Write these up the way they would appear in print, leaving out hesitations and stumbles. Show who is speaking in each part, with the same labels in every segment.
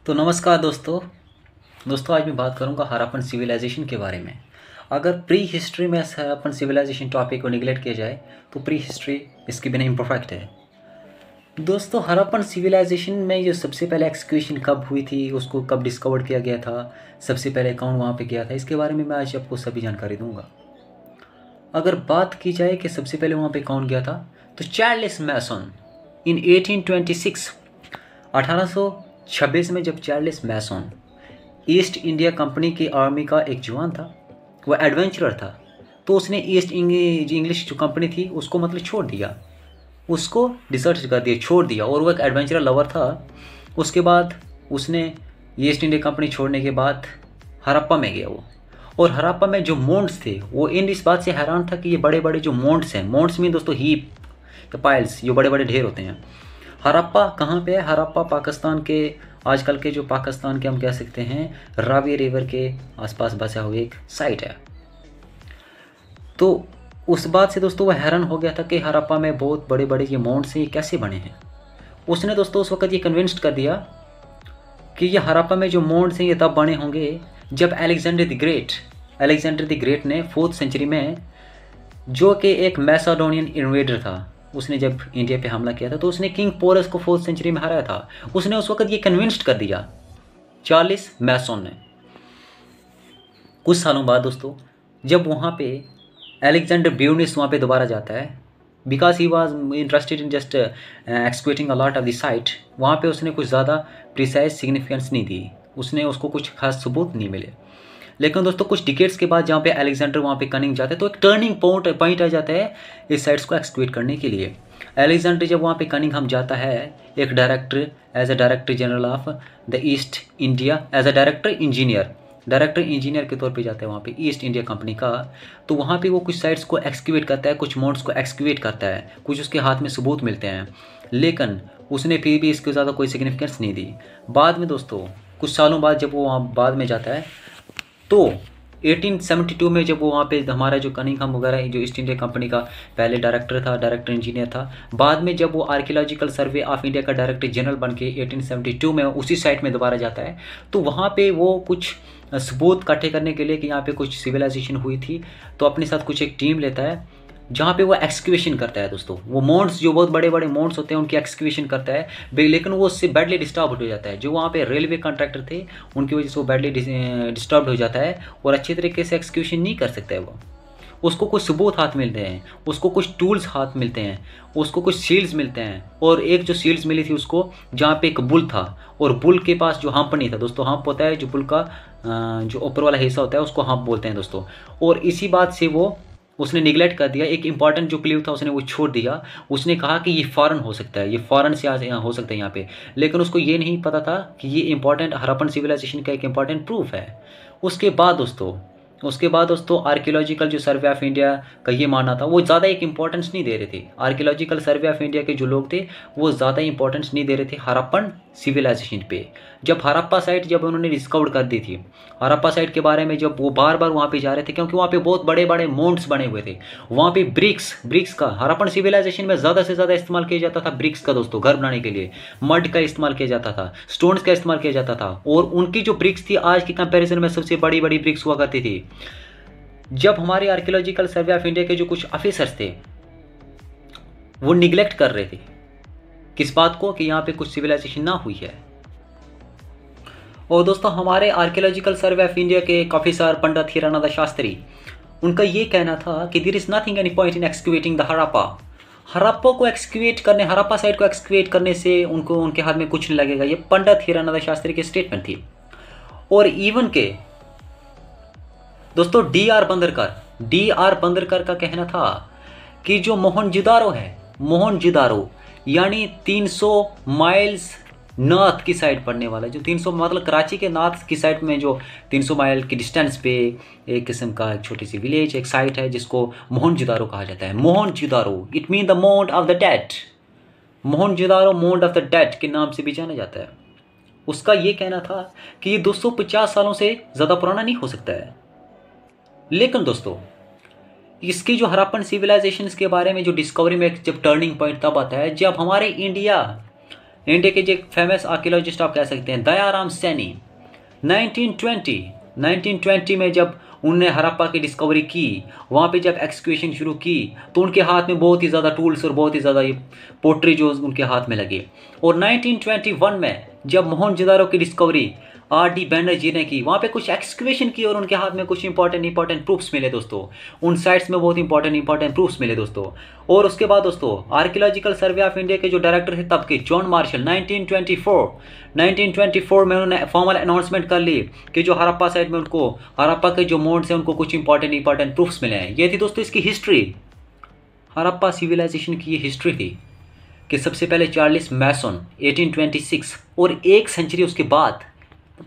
Speaker 1: तो नमस्कार दोस्तों आज मैं बात करूंगा हड़प्पन सिविलाइजेशन के बारे में। अगर प्री हिस्ट्री में हड़प्पन सिविलाइजेशन टॉपिक को निगलेक्ट किया जाए तो प्री हिस्ट्री इसके बिना इम्परफेक्ट है। दोस्तों हड़प्पन सिविलाइजेशन में जो सबसे पहले एक्सक्यूशन कब हुई थी, उसको कब डिस्कवर किया गया था, सबसे पहले कौन वहाँ पे गया था, इसके बारे में मैं आज आपको सभी जानकारी दूंगा। अगर बात की जाए कि सबसे पहले वहाँ पे कौन गया था तो चार्ल्स मैसन इन 1826 1826 में जब चार्ल्स मैसन ईस्ट इंडिया कंपनी की आर्मी का एक जवान था, वो एडवेंचरर था, तो उसने ईस्ट इंग्लिश जो कंपनी थी उसको मतलब छोड़ दिया, उसको डिसर्ट कर दिया, छोड़ दिया, और वो एक एडवेंचरर लवर था। उसके बाद उसने ईस्ट इंडिया कंपनी छोड़ने के बाद हड़प्पा में गया वो, और हड़प्पा में जो मोन्ड्स थे वो इस बात से हैरान था कि ये बड़े बड़े जो मोन्ड्स हैं, मोन्ड्स में दोस्तों हीप या पाइल्स, जो बड़े बड़े ढेर होते हैं। हड़प्पा कहाँ पे है? हड़प्पा पाकिस्तान के, आजकल के जो पाकिस्तान के हम कह सकते हैं रावी रिवर के आसपास बसा हुआ एक साइट है। तो उस बात से दोस्तों वह हैरान हो गया था कि हड़प्पा में बहुत बड़े बड़े ये मोन्ड्स हैं, ये कैसे बने हैं। उसने दोस्तों उस वक्त ये कन्विंस्ड कर दिया कि ये हड़प्पा में जो मोन्ड्स हैं ये तब बने होंगे जब अलेक्जेंडर द ग्रेट ने 4th सेंचुरी में, जो कि एक मैसेडोनियन इन्वेडर था, उसने जब इंडिया पे हमला किया था तो उसने किंग पोरस को 4th सेंचुरी में हराया था। उसने उस वक्त ये कन्विंस्ड कर दिया चार्ल्स मैसन ने। कुछ सालों बाद दोस्तों जब वहाँ पे अलेक्जेंडर ब्यूनिस वहाँ पे दोबारा जाता है, because he was interested in just excavating a lot of the site, वहाँ पे उसने कुछ ज़्यादा प्रिसाइज सिग्निफिकेंस नहीं दी, उसको कुछ खास सबूत नहीं मिले। लेकिन दोस्तों कुछ डिकेट्स के बाद जहाँ पे अलेक्जेंडर वहाँ पे कनिंग जाते हैं तो एक टर्निंग पॉइंट आ जाता है इस साइट्स को एक्सक्वेट करने के लिए। अलेक्जेंडर जब वहाँ पे कनिंघम जाता है एक director, as a director general of the East India, as a director engineer के तौर पे जाता है वहाँ पे ईस्ट इंडिया कंपनी का, तो वहाँ पे वो कुछ साइट्स को एक्सक्यूट करता है, कुछ मोड्स को एक्सक्यूट करता है, कुछ उसके हाथ में सबूत मिलते हैं, लेकिन उसने फिर भी इसके ज़्यादा कोई सिग्निफिकेंस नहीं दी। बाद में दोस्तों कुछ सालों बाद जब वो वहाँ बाद में जाता है तो 1872 में जब वो वहाँ पे हमारा जो कनिंघम वगैरह जो ईस्ट इंडिया कंपनी का पहले डायरेक्टर इंजीनियर था, बाद में जब वो आर्कियोलॉजिकल सर्वे ऑफ इंडिया का डायरेक्टर जनरल बन के 1872 में उसी साइट में दोबारा जाता है, तो वहाँ पे वो कुछ सबूत इकट्ठे करने के लिए कि यहाँ पे कुछ सिविलाइजेशन हुई थी, तो अपने साथ कुछ एक टीम लेता है जहाँ पे वो एक्सक्यूशन करता है दोस्तों। वो मोन्ड्स जो बहुत बड़े बड़े मोन्ड्स होते हैं उनकी एक्सक्यूशन करता है, लेकिन वो उससे बैडली डिस्टर्ब हो जाता है। जो वहाँ पे रेलवे कॉन्ट्रैक्टर थे उनकी वजह से वो बैडली डिस्टर्ब हो जाता है और अच्छे तरीके से एक्सक्यूशन नहीं कर सकता है वो। उसको कुछ सबूत हाथ मिलते हैं, उसको कुछ टूल्स हाथ मिलते हैं, उसको कुछ सील्स मिलते हैं, और एक जो सील्स मिली थी उसको जहाँ पे एक बुल था, और बुल के पास जो हम्प नहीं था दोस्तों, हम्प होता है जो बुल का जो ऊपर वाला हिस्सा होता है उसको हम्प बोलते हैं दोस्तों, और इसी बात से वो उसने निगलेक्ट कर दिया। एक इंपॉर्टेंट जो क्ल्यू था उसने वो छोड़ दिया। उसने कहा कि ये फॉरेन हो सकता है, ये फॉरेन से हो सकता है यहाँ पे, लेकिन उसको ये नहीं पता था कि ये इंपॉर्टेंट हड़प्पन सिविलाइजेशन का एक इंपॉर्टेंट प्रूफ है। उसके बाद दोस्तों आर्कियोलॉजिकल जो सर्वे ऑफ इंडिया का ये मानना था, वो ज़्यादा एक इंपॉर्टेंस नहीं दे रहे थे। आर्कियोलॉजिकल सर्वे ऑफ इंडिया के जो लोग थे वो ज़्यादा इंपॉर्टेंस नहीं दे रहे थे हड़प्पन सिविलाइजेशन पे। जब हड़प्पा साइट जब उन्होंने डिस्कवर कर दी थी, हड़प्पा साइट के बारे में जब वो बार बार वहाँ पे जा रहे थे, क्योंकि वहाँ पे बहुत बड़े बड़े मोन्ड्स बने हुए थे, वहाँ पे ब्रिक्स का हड़प्पन सिविलाइजेशन में ज़्यादा से ज़्यादा इस्तेमाल किया जाता था। ब्रिक्स का दोस्तों घर बनाने के लिए मड का इस्तेमाल किया जाता था, स्टोन्स का इस्तेमाल किया जाता था, और उनकी जो ब्रिक्स थी आज की कंपेरिजन में सबसे बड़ी बड़ी ब्रिक्स हुआ करती थी। जब हमारे आर्कियोलॉजिकल सर्वे ऑफ इंडिया के जो कुछ ऑफिसर्स थे वो निगलेक्ट कर रहे थे किस बात को, कि यहाँ पे कुछ सिविलाइजेशन ना हुई है। और दोस्तों हमारे आर्कियोलॉजिकल सर्वे ऑफ इंडिया के एक ऑफिसर पंडित हीरानंद शास्त्री, उनका ये कहना था कि there is nothing any point in executing the Harappa को एक्सक्यूट करने, हड़प्पा साइट को एक्सक्यूट करने से उनको उनके हाथ में कुछ नहीं लगेगा। ये पंडित हीरानंद शास्त्री की स्टेटमेंट थी। और इवन के दोस्तों डी आर बंदरकर का कहना था कि जो मोहनजोदारो यानी 300 माइल्स नॉर्थ की साइड पड़ने वाला, जो 300 मतलब कराची के नॉर्थ की साइड में जो 300 माइल की डिस्टेंस पे एक किस्म का एक छोटी सी विलेज, एक साइट है जिसको मोहनजोदारो कहा जाता है। Mohenjodaro it mean the Mond of the dead, Mohenjodaro Mond of the dead के नाम से भी जाना जाता है। उसका ये कहना था कि ये 250 सालों से ज़्यादा पुराना नहीं हो सकता है। लेकिन दोस्तों इसकी जो हड़प्पन सिविलाइजेशन के बारे में जो डिस्कवरी में जब टर्निंग पॉइंट तब आता है जब हमारे इंडिया इंडिया के जो फेमस आर्कियोलॉजिस्ट आप कह सकते हैं दयाराम सैनी, 1920 में जब उनने हड़प्पा की डिस्कवरी की, वहाँ पे जब एक्सक्यूशन शुरू की, तो उनके हाथ में बहुत ही ज़्यादा टूल्स और बहुत ही ज़्यादा ये पोट्री जो उनके हाथ में लगे। और 1921 में जब मोहनजोदारो की डिस्कवरी R.D. बैनर्जी ने की, वहाँ पे कुछ एक्सक्यूशन की और उनके हाथ में कुछ इंपॉर्टेंट प्रूफ्स मिले दोस्तों। उन साइट्स में बहुत इंपॉर्टेंट प्रूफ्स मिले दोस्तों। और उसके बाद दोस्तों आर्कियोलॉजिकल सर्वे ऑफ इंडिया के जो डायरेक्टर थे तब के जॉन मार्शल, 1924 में उन्होंने फॉर्मल अनाउंसमेंट कर ली कि जो हड़प्पा साइट में उनको हड़प्पा के जो मोड्स हैं उनको कुछ इंपॉर्टेंट प्रूफ्स मिले हैं। ये थी दोस्तों इसकी हिस्ट्री, हड़प्पा सिविलाइजेशन की ये हिस्ट्री थी कि सबसे पहले चार्ल्स मैसन 1826 और एक सेंचुरी उसके बाद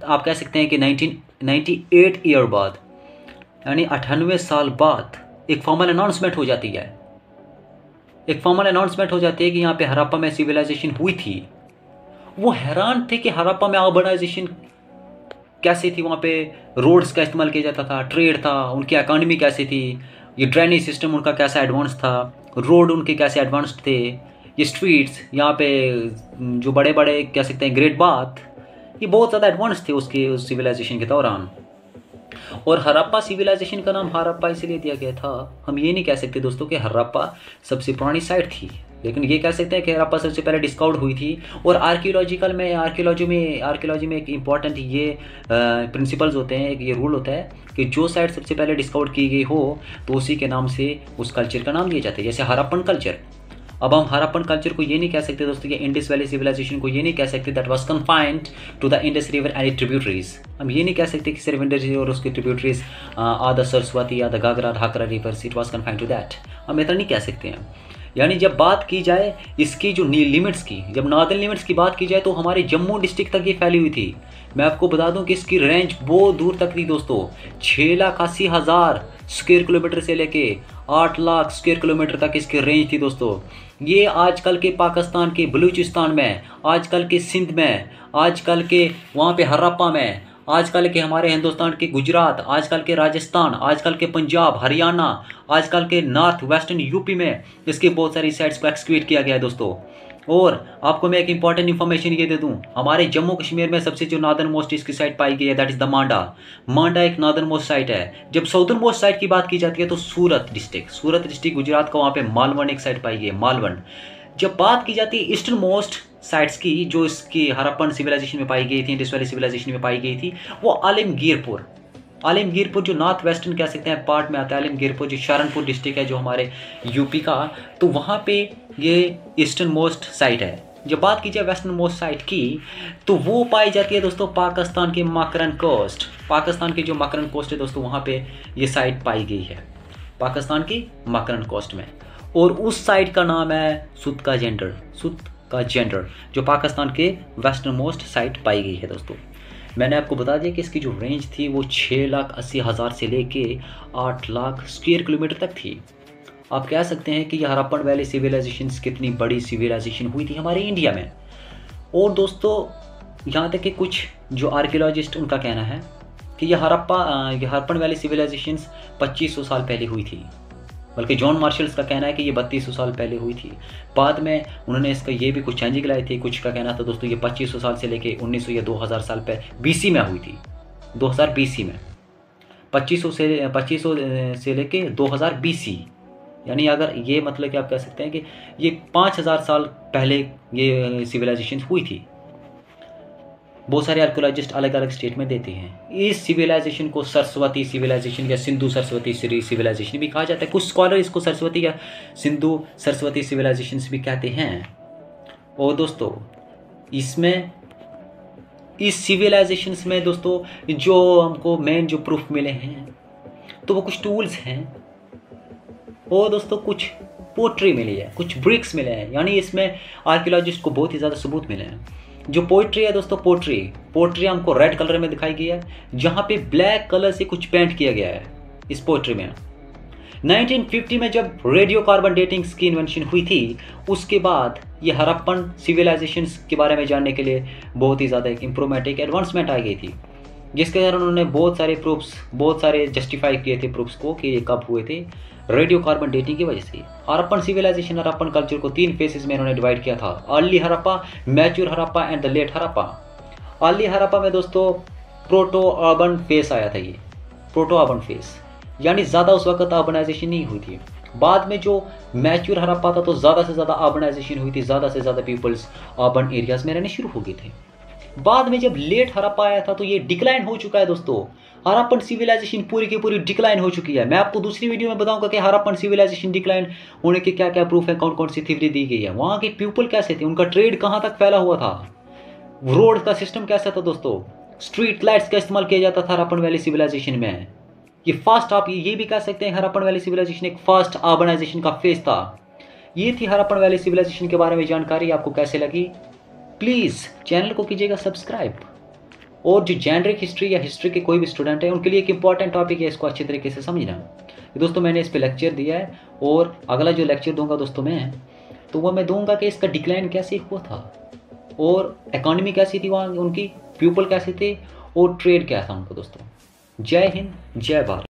Speaker 1: आप कह सकते हैं कि 1998 ईयर बाद यानी 98 साल बाद एक फॉर्मल अनाउंसमेंट हो जाती है। एक फॉर्मल अनाउंसमेंट हो जाती है कि यहाँ पे हड़प्पा में सिविलाइजेशन हुई थी। वो हैरान थे कि हड़प्पा में अर्बनाइजेशन कैसे थी, वहाँ पे रोड्स का इस्तेमाल किया जाता था, ट्रेड था, उनकी इकॉनमी कैसी थी, ये ड्रेनेज सिस्टम उनका कैसा एडवांस था, रोड उनके कैसे एडवांस्ड थे, ये स्ट्रीट्स यहाँ पे जो बड़े बड़े कह सकते हैं ग्रेट बाथ, ये बहुत ज़्यादा एडवांस थे उसके उस सिविलाइजेशन के दौरान। और हड़प्पा सिविलाइजेशन का नाम हड़प्पा इसलिए दिया गया था, हम ये नहीं कह सकते दोस्तों कि हड़प्पा सबसे पुरानी साइट थी, लेकिन ये कह सकते हैं कि हड़प्पा सबसे पहले डिस्कवर्ड हुई थी। और आर्कियोलॉजी में एक इम्पॉर्टेंट ये प्रिंसिपल्स होते हैं, एक ये रूल होता है कि जो साइट सबसे पहले डिस्कवर की गई हो तो उसी के नाम से उस कल्चर का नाम दिया जाता है। जैसे हड़प्पन कल्चर, अब हम हड़प्पन कल्चर को ये नहीं कह सकते दोस्तों कि इंडस वैली सिविलाइजेशन को ये नहीं कह सकते that was confined to the Indus river and tributaries. हम ये नहीं कह सकते कि सिर्फ इंडस और उसके ट्रिब्यूटरीज द सरस्वती या the Ghaggar Hakra rivers, it was confined to that, हम इतना नहीं कह सकते हैं। यानी जब बात की जाए इसकी जो लिमिट्स की, जब नॉर्दर्न लिमिट्स की बात की जाए तो हमारे जम्मू डिस्ट्रिक्ट तक ये फैली हुई थी। मैं आपको बता दूं कि इसकी रेंज बहुत दूर तक थी दोस्तों, 6,80,000 स्क्वायर किलोमीटर से लेके 8 लाख स्क्वायर किलोमीटर तक इसकी रेंज थी दोस्तों। ये आजकल के पाकिस्तान के बलूचिस्तान में, आजकल के सिंध में, आजकल के वहाँ पे हड़प्पा में, आजकल के हमारे हिंदुस्तान के गुजरात, आजकल के राजस्थान, आजकल के पंजाब, हरियाणा, आजकल के नॉर्थ वेस्टर्न यूपी में इसके बहुत सारी साइट्स को एक्सक्यूट किया गया है दोस्तों। और आपको मैं एक इंपॉर्टेंट इन्फॉर्मेशन ये दे दूं, हमारे जम्मू कश्मीर में सबसे जो नॉर्दर्न मोस्ट इसकी साइट पाई गई है दैट इज द मांडा एक नॉर्दर्न मोस्ट साइट है। जब साउदर्न मोस्ट साइट की बात की जाती है तो सूरत डिस्ट्रिक्ट गुजरात का, वहाँ पे मालवण एक साइट पाई गई है, मालवण। जब बात की जाती है ईस्टर्न मोस्ट साइट्स की जो इसकी हड़प्पन सिविलाइजेशन में पाई गई थी, इंडस वैली सिविलाइजेशन में पाई गई थी, वो आलमगीरपुर जो नॉर्थ वेस्टर्न कह सकते हैं पार्ट में आता है। आलमगीरपुर जो सहारनपुर डिस्ट्रिक्ट है जो हमारे यूपी का, तो वहाँ पे ये ईस्टर्न मोस्ट साइट है। जब बात की जाए वेस्टर्न मोस्ट साइट की तो वो पाई जाती है दोस्तों पाकिस्तान के मकरन कोस्ट, पाकिस्तान की जो मकरन कोस्ट है दोस्तों, वहाँ पे ये साइट पाई गई है पाकिस्तान की मकरन कोस्ट में। और उस साइट का नाम है सुत का जेंडर जो पाकिस्तान के वेस्टर्न मोस्ट साइट पाई गई है दोस्तों। मैंने आपको बता दिया कि इसकी जो रेंज थी वो 6,80,000 से लेके 8 लाख स्क्वायर किलोमीटर तक थी। आप कह सकते हैं कि यह हड़प्पन वैली सिविलाइजेशन कितनी बड़ी सिविलाइजेशन हुई थी हमारे इंडिया में। और दोस्तों यहाँ तक कि कुछ जो आर्कियोलॉजिस्ट उनका कहना है कि यह हड़प्पन वैली सिविलाइजेशन 2500 साल पहले हुई थी, बल्कि जॉन मार्शल्स का कहना है कि ये 3200 साल पहले हुई थी। बाद में उन्होंने इसका ये भी कुछ चेंजिंग लाई थी, कुछ का कहना था दोस्तों ये 2500 साल से लेके 1900 या 2000 साल पहले BC में हुई थी, 2000 BC में, 2500 से लेके 2000 BC, यानी अगर ये मतलब कि आप कह सकते हैं कि ये 5000 साल पहले ये सिविलाइजेशन हुई थी। बहुत सारे आर्कियोलॉजिस्ट अलग अलग स्टेटमेंट देते हैं। इस सिविलाइजेशन को सरस्वती सिविलाइजेशन या सिंधु सरस्वती सिविलाइजेशन भी कहा जाता है। कुछ स्कॉलर इसको सरस्वती या सिंधु सरस्वती सिविलाइजेशन भी कहते हैं। और दोस्तों इसमें इस सिविलाइजेशन में दोस्तों जो हमको मेन जो प्रूफ मिले हैं तो वो कुछ टूल्स हैं और दोस्तों कुछ पोट्री मिली है, कुछ ब्रिक्स मिले हैं, यानी इसमें आर्कियोलॉजिस्ट को बहुत ही ज़्यादा सबूत मिले हैं। जो पोइट्री है दोस्तों, पोट्री हमको रेड कलर में दिखाई गई है, जहाँ पे ब्लैक कलर से कुछ पेंट किया गया है इस पोट्री में। 1950 में जब रेडियो कार्बन डेटिंग की इन्वेंशन हुई थी, उसके बाद ये हड़प्पन सिविलाइजेशन के बारे में जानने के लिए बहुत ही ज़्यादा एक इम्प्रूवमेंट, एक एडवांसमेंट आ गई थी। जिसके कारण उन्होंने बहुत सारे जस्टिफाई किए थे प्रूफ्स को कि ये कब हुए थे, रेडियो कार्बन डेटिंग की वजह से। हड़प्पन सिविलाइजेशन, हड़प्पन कल्चर को 3 फेजेस में इन्होंने डिवाइड किया था, early Harappa, mature Harappa and the late Harappa. Early Harappa में दोस्तों प्रोटो अर्बन फेस आया था, ये प्रोटो अर्बन फेस, यानी ज़्यादा उस वक्त अर्बनाइजेशन नहीं हुई थी। बाद में जो मैच्योर हड़प्पा था तो ज़्यादा से ज़्यादा अर्बनाइजेशन हुई थी, ज़्यादा से ज़्यादा पीपल्स अर्बन एरियाज में रहने शुरू हो गए थे। बाद में जब लेट हड़प्पा आया था तो ये डिक्लाइन हो चुका है दोस्तों। हड़प्पन सिविलाइजेशन पूरी की पूरी डिक्लाइन हो चुकी है। मैं आपको दूसरी वीडियो में बताऊंगा कि हड़प्पन सिविलाइजेशन डिक्लाइन होने के क्या क्या प्रूफ है, कौन कौन सी थ्योरी दी गई है, वहाँ के पीपल कैसे थे, उनका ट्रेड कहाँ तक फैला हुआ था, रोड का सिस्टम कैसा था दोस्तों, स्ट्रीट लाइट्स का इस्तेमाल किया जाता था हड़प्पन वैली सिविलाइजेशन में। ये फास्ट, आप ये भी कह सकते हैं हड़प्पन वैली सिविलाइजेशन एक फास्ट अर्बनाइजेशन का फेज था। ये थी हड़प्पन वैली सिविलाइजेशन के बारे में जानकारी। आपको कैसे लगी प्लीज़ चैनल को कीजिएगा सब्सक्राइब। और जो जेनरिक हिस्ट्री या हिस्ट्री के कोई भी स्टूडेंट है उनके लिए एक इंपॉर्टेंट टॉपिक है, इसको अच्छे तरीके से समझना। दोस्तों मैंने इस पे लेक्चर दिया है और अगला जो लेक्चर दूंगा दोस्तों मैं, तो वो मैं दूंगा कि इसका डिक्लाइन कैसे हुआ था और इकोनॉमी कैसी थी वहाँ उनकी, पीपल कैसे थे और ट्रेड क्या था उनको दोस्तों। जय हिंद, जय भारत।